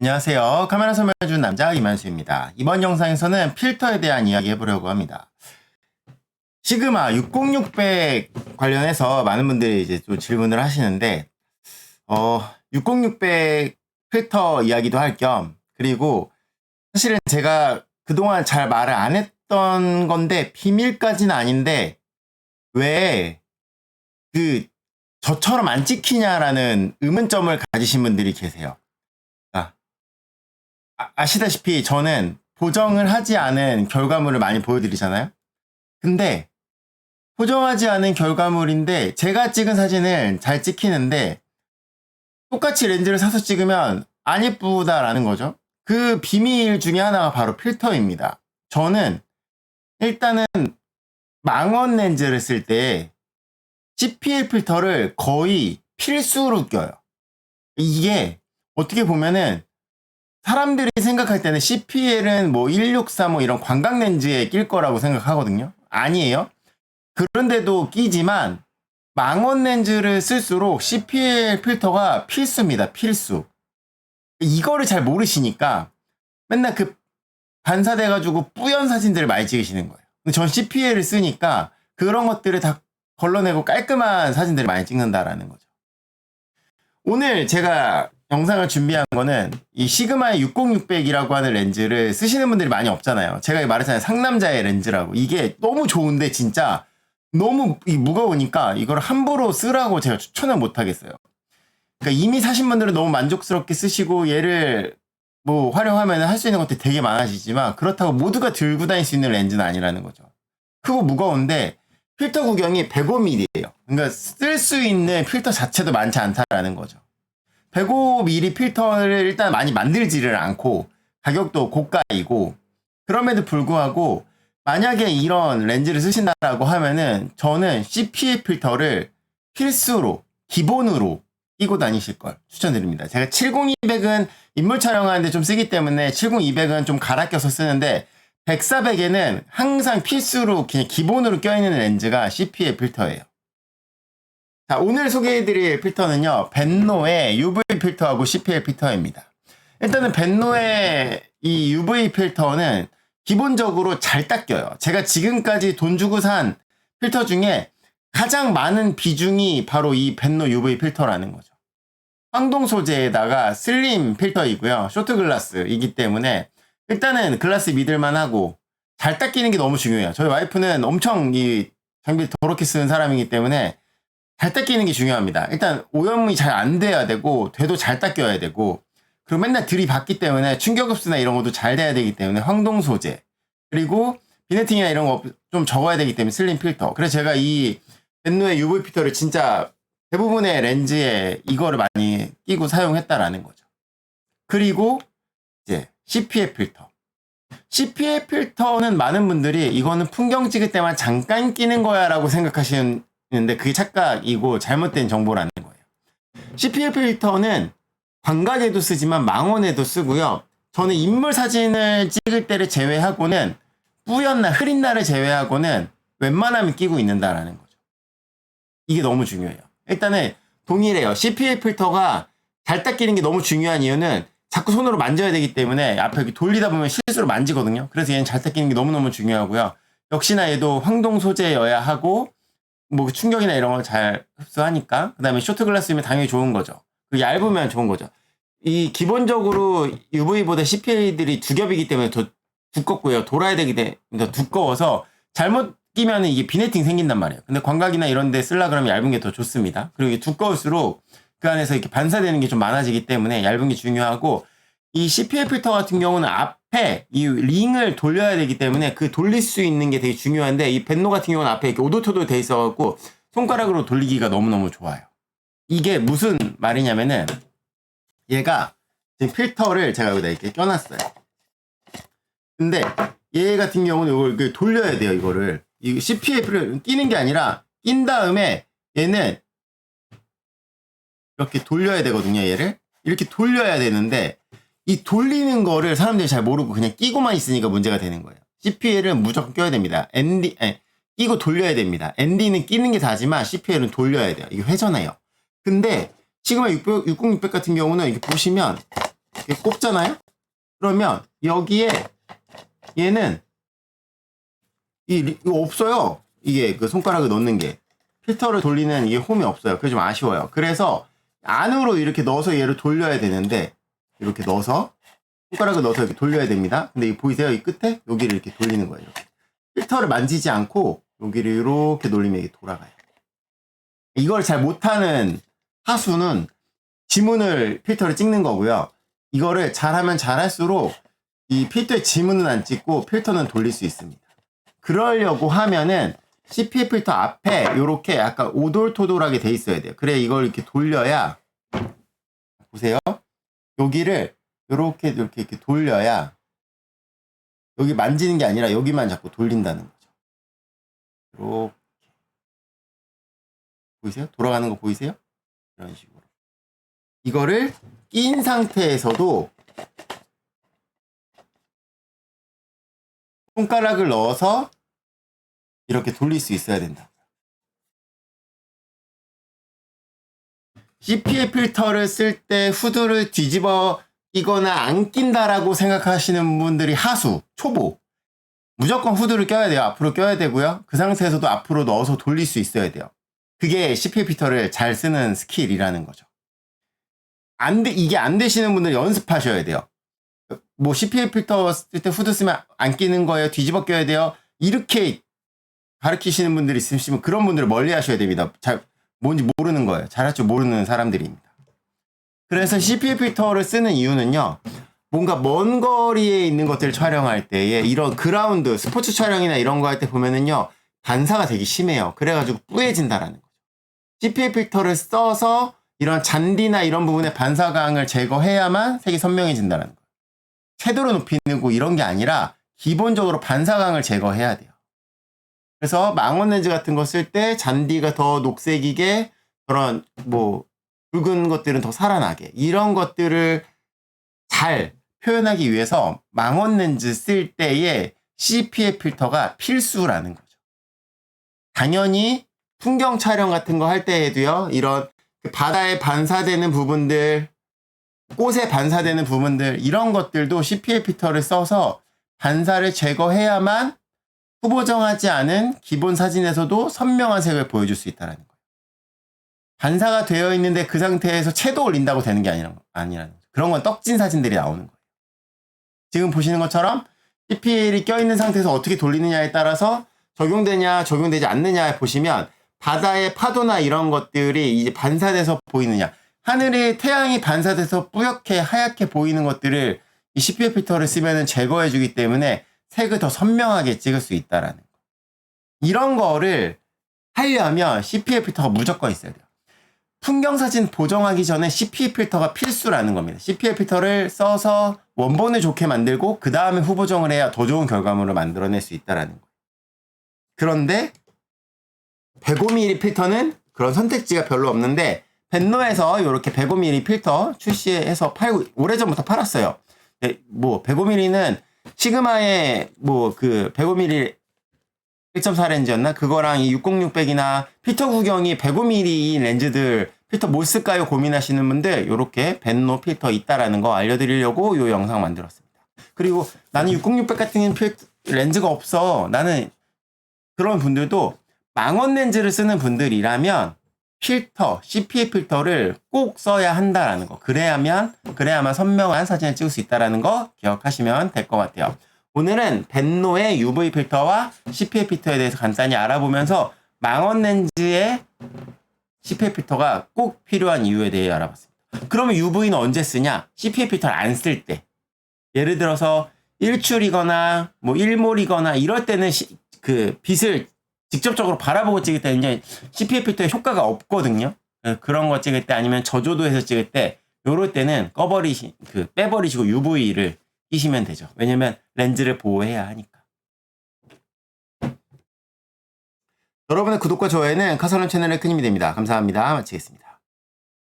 안녕하세요. 카메라 설명해주는 남자 이만수입니다. 이번 영상에서는 필터에 대한 이야기 해보려고 합니다. 시그마 60600 관련해서 많은 분들이 이제 또 질문을 하시는데 60600 필터 이야기도 할 겸, 그리고 사실은 제가 그동안 잘 말을 안 했던 건데 비밀까지는 아닌데 왜 저처럼 안 찍히냐라는 의문점을 가지신 분들이 계세요. 아시다시피 저는 보정을 하지 않은 결과물을 많이 보여드리잖아요. 근데 보정하지 않은 결과물인데 제가 찍은 사진을 잘 찍히는데 똑같이 렌즈를 사서 찍으면 안 예쁘다라는 거죠. 그 비밀 중에 하나가 바로 필터입니다. 저는 일단은 망원 렌즈를 쓸 때 CPL 필터를 거의 필수로 껴요. 이게 어떻게 보면은 사람들이 생각할 때는 CPL은 뭐 164 뭐 이런 광각 렌즈에 낄 거라고 생각하거든요. 아니에요. 그런데도 끼지만 망원 렌즈를 쓸수록 CPL 필터가 필수입니다. 필수. 이거를 잘 모르시니까 맨날 반사돼가지고 뿌연 사진들을 많이 찍으시는 거예요. 근데 전 CPL을 쓰니까 그런 것들을 다 걸러내고 깔끔한 사진들을 많이 찍는다라는 거죠. 오늘 제가 영상을 준비한 거는 이 시그마의 60600이라고 하는 렌즈를 쓰시는 분들이 많이 없잖아요. 제가 말했잖아요. 상남자의 렌즈라고. 이게 너무 좋은데 진짜 너무 무거우니까 이걸 함부로 쓰라고 제가 추천을 못 하겠어요. 그러니까 이미 사신 분들은 너무 만족스럽게 쓰시고 얘를 뭐 활용하면 할 수 있는 것들이 되게 많아지지만 그렇다고 모두가 들고 다닐 수 있는 렌즈는 아니라는 거죠. 크고 무거운데 필터 구경이 105mm예요. 그러니까 쓸 수 있는 필터 자체도 많지 않다라는 거죠. 105mm 필터를 일단 많이 만들지를 않고 가격도 고가이고, 그럼에도 불구하고 만약에 이런 렌즈를 쓰신다라고 하면은 저는 CPL 필터를 필수로 기본으로 끼고 다니실 걸 추천드립니다. 제가 70200은 인물 촬영하는데 좀 쓰기 때문에 70200은 좀 갈아 껴서 쓰는데 10400에는 항상 필수로 그냥 기본으로 껴있는 렌즈가 CPL 필터예요. 자, 오늘 소개해드릴 필터는요, 벤노의 UV 필터하고 CPL 필터입니다. 일단은 벤노의 이 UV 필터는 기본적으로 잘 닦여요. 제가 지금까지 돈 주고 산 필터 중에 가장 많은 비중이 바로 이 벤노 UV 필터라는 거죠. 황동 소재에다가 슬림 필터이고요. 쇼트 글라스이기 때문에 일단은 글라스 믿을만 하고 잘 닦이는 게 너무 중요해요. 저희 와이프는 엄청 이 장비를 더럽게 쓰는 사람이기 때문에 잘 닦이는 게 중요합니다. 일단 오염이 잘 안 돼야 되고 돼도 잘 닦여야 되고, 그리고 맨날 들이받기 때문에 충격 흡수나 이런 것도 잘 돼야 되기 때문에 황동 소재, 그리고 비네팅이나 이런 거 좀 적어야 되기 때문에 슬림 필터. 그래서 제가 이 벤노의 UV 필터를 진짜 대부분의 렌즈에 이거를 많이 끼고 사용했다라는 거죠. 그리고 이제 CPL 필터. CPL 필터는 많은 분들이 이거는 풍경 찍을 때만 잠깐 끼는 거야 라고 생각하시는데 그게 착각이고 잘못된 정보라는 거예요. CPL 필터는 광각에도 쓰지만 망원에도 쓰고요. 저는 인물 사진을 찍을 때를 제외하고는 뿌연 날, 흐린 날을 제외하고는 웬만하면 끼고 있는다라는 거죠. 이게 너무 중요해요. 일단은 동일해요. CPL 필터가 잘 닦이는 게 너무 중요한 이유는 자꾸 손으로 만져야 되기 때문에 앞에 이렇게 돌리다 보면 실수로 만지거든요. 그래서 얘는 잘 닦이는 게 너무너무 중요하고요. 역시나 얘도 황동 소재여야 하고 뭐 충격이나 이런 걸 잘 흡수하니까. 그 다음에 쇼트 글라스면 당연히 좋은 거죠. 그리고 얇으면 좋은 거죠. 이 기본적으로 UV보다 CPL들이 두 겹이기 때문에 더 두껍고요. 돌아야 되기 때문에 더 두꺼워서 잘못 끼면 이게 비네팅 생긴단 말이에요. 근데 광각이나 이런 데 쓰려 그러면 얇은 게 더 좋습니다. 그리고 이게 두꺼울수록 그 안에서 이렇게 반사되는 게 좀 많아지기 때문에 얇은 게 중요하고, 이 CPL 필터 같은 경우는 앞에 이 링을 돌려야 되기 때문에 그 돌릴 수 있는 게 되게 중요한데, 이 벤노 같은 경우는 앞에 이렇게 오도토도 돼 있어갖고 손가락으로 돌리기가 너무너무 좋아요. 이게 무슨 말이냐면은 얘가 지금 필터를 제가 여기다 이렇게 껴놨어요. 근데 얘 같은 경우는 이걸 이렇게 돌려야 돼요. 이거를 이 CPL을 끼는 게 아니라 낀 다음에 얘는 이렇게 돌려야 되거든요. 얘를 이렇게 돌려야 되는데 이 돌리는 거를 사람들이 잘 모르고 그냥 끼고만 있으니까 문제가 되는 거예요. CPL은 무조건 껴야 됩니다. 끼고 돌려야 됩니다. ND는 끼는 게 다지만 CPL은 돌려야 돼요. 이게 회전해요. 근데 시그마 60600 같은 경우는 이렇게 보시면 이렇게 꼽잖아요? 그러면 여기에 얘는 이거 없어요. 이게 그 손가락을 넣는 게. 필터를 돌리는 이게 홈이 없어요. 그게 좀 아쉬워요. 그래서 안으로 이렇게 넣어서 얘를 돌려야 되는데, 이렇게 넣어서 손가락을 넣어서 이렇게 돌려야 됩니다. 근데 이 보이세요? 이 끝에 여기를 이렇게 돌리는 거예요. 이렇게. 필터를 만지지 않고 여기를 이렇게 돌리면 이게 돌아가요. 이걸 잘 못하는 하수는 지문을 필터를 찍는 거고요. 이거를 잘하면 잘할수록 이 필터의 지문은 안 찍고 필터는 돌릴 수 있습니다. 그러려고 하면은 CPA 필터 앞에 이렇게 약간 오돌토돌하게 돼 있어야 돼요. 그래 이걸 이렇게 돌려야, 보세요. 여기를 이렇게 돌려야, 여기 만지는 게 아니라 여기만 자꾸 돌린다는 거죠. 이렇게 보이세요? 돌아가는 거 보이세요? 이런 식으로. 이거를 낀 상태에서도 손가락을 넣어서 이렇게 돌릴 수 있어야 된다. CPA 필터를 쓸 때 후드를 뒤집어 끼거나 안 낀다라고 생각하시는 분들이 하수, 초보. 무조건 후드를 껴야 돼요. 앞으로 껴야 되고요. 그 상태에서도 앞으로 넣어서 돌릴 수 있어야 돼요. 그게 CPA 필터를 잘 쓰는 스킬이라는 거죠. 이게 안 되시는 분들 연습하셔야 돼요. 뭐 CPA 필터 쓸 때 후드 쓰면 안 끼는 거예요. 뒤집어 껴야 돼요. 이렇게 가르치시는 분들이 있으시면 그런 분들을 멀리 하셔야 됩니다. 잘 뭔지 모르는 거예요. 잘할 줄 모르는 사람들입니다. 그래서 CPA 필터를 쓰는 이유는요. 뭔가 먼 거리에 있는 것들을 촬영할 때에 이런 그라운드, 스포츠 촬영이나 이런 거 할 때 보면은요. 반사가 되게 심해요. 그래가지고 뿌얘진다라는 거죠. CPA 필터를 써서 이런 잔디나 이런 부분의 반사광을 제거해야만 색이 선명해진다는 거예요. 채도를 높이고 이런 게 아니라 기본적으로 반사광을 제거해야 돼요. 그래서 망원 렌즈 같은 거 쓸 때 잔디가 더 녹색이게, 그런 뭐 붉은 것들은 더 살아나게, 이런 것들을 잘 표현하기 위해서 망원 렌즈 쓸 때의 CPA 필터가 필수라는 거죠. 당연히 풍경 촬영 같은 거 할 때에도요. 이런 바다에 반사되는 부분들, 꽃에 반사되는 부분들, 이런 것들도 CPA 필터를 써서 반사를 제거해야만 후보정하지 않은 기본 사진에서도 선명한 색을 보여줄 수 있다는 거예요. 반사가 되어 있는데 그 상태에서 채도 올린다고 되는 게 아니라는 거죠. 그런 건 떡진 사진들이 나오는 거예요. 지금 보시는 것처럼 CPA를 껴있는 상태에서 어떻게 돌리느냐에 따라서 적용되냐 적용되지 않느냐에 보시면 바다의 파도나 이런 것들이 이제 반사돼서 보이느냐, 하늘에 태양이 반사돼서 뿌옇게 하얗게 보이는 것들을 이 CPA 필터를 쓰면 제거해 주기 때문에 색을 더 선명하게 찍을 수 있다라는 거. 이런 거를 하려면 CPA 필터가 무조건 있어야 돼요. 풍경사진 보정하기 전에 CPA 필터가 필수라는 겁니다. CPA 필터를 써서 원본을 좋게 만들고 그 다음에 후보정을 해야 더 좋은 결과물을 만들어낼 수 있다라는 거예요. 그런데 105mm 필터는 그런 선택지가 별로 없는데, 벤노에서 이렇게 105mm 필터 출시해서 팔고 오래전부터 팔았어요. 뭐 105mm는 시그마의 뭐 그 105mm 1.4 렌즈였나? 그거랑 이 60600이나 필터 구경이 105mm 렌즈들 필터 뭐 쓸까요? 고민하시는 분들 요렇게 벤노 필터 있다라는 거 알려드리려고 요 영상 만들었습니다. 그리고 나는 60600 같은 렌즈가 없어. 나는 그런 분들도 망원 렌즈를 쓰는 분들이라면 필터, CPA 필터를 꼭 써야 한다라는 거. 그래야만 선명한 사진을 찍을 수 있다라는 거 기억하시면 될 것 같아요. 오늘은 벤노의 UV 필터와 CPA 필터에 대해서 간단히 알아보면서 망원 렌즈의 CPA 필터가 꼭 필요한 이유에 대해 알아봤습니다. 그러면 UV는 언제 쓰냐? CPA 필터를 안 쓸 때. 예를 들어서 일출이거나 뭐 일몰이거나 이럴 때는 그 빛을 직접적으로 바라보고 찍을 때는 CPA 필터의 효과가 없거든요. 그런 거 찍을 때 아니면 저조도에서 찍을 때 요럴 때는 빼버리시고 UV를 끼시면 되죠. 왜냐면 렌즈를 보호해야 하니까. 여러분의 구독과 좋아요는 카설론 채널에 큰 힘이 됩니다. 감사합니다. 마치겠습니다.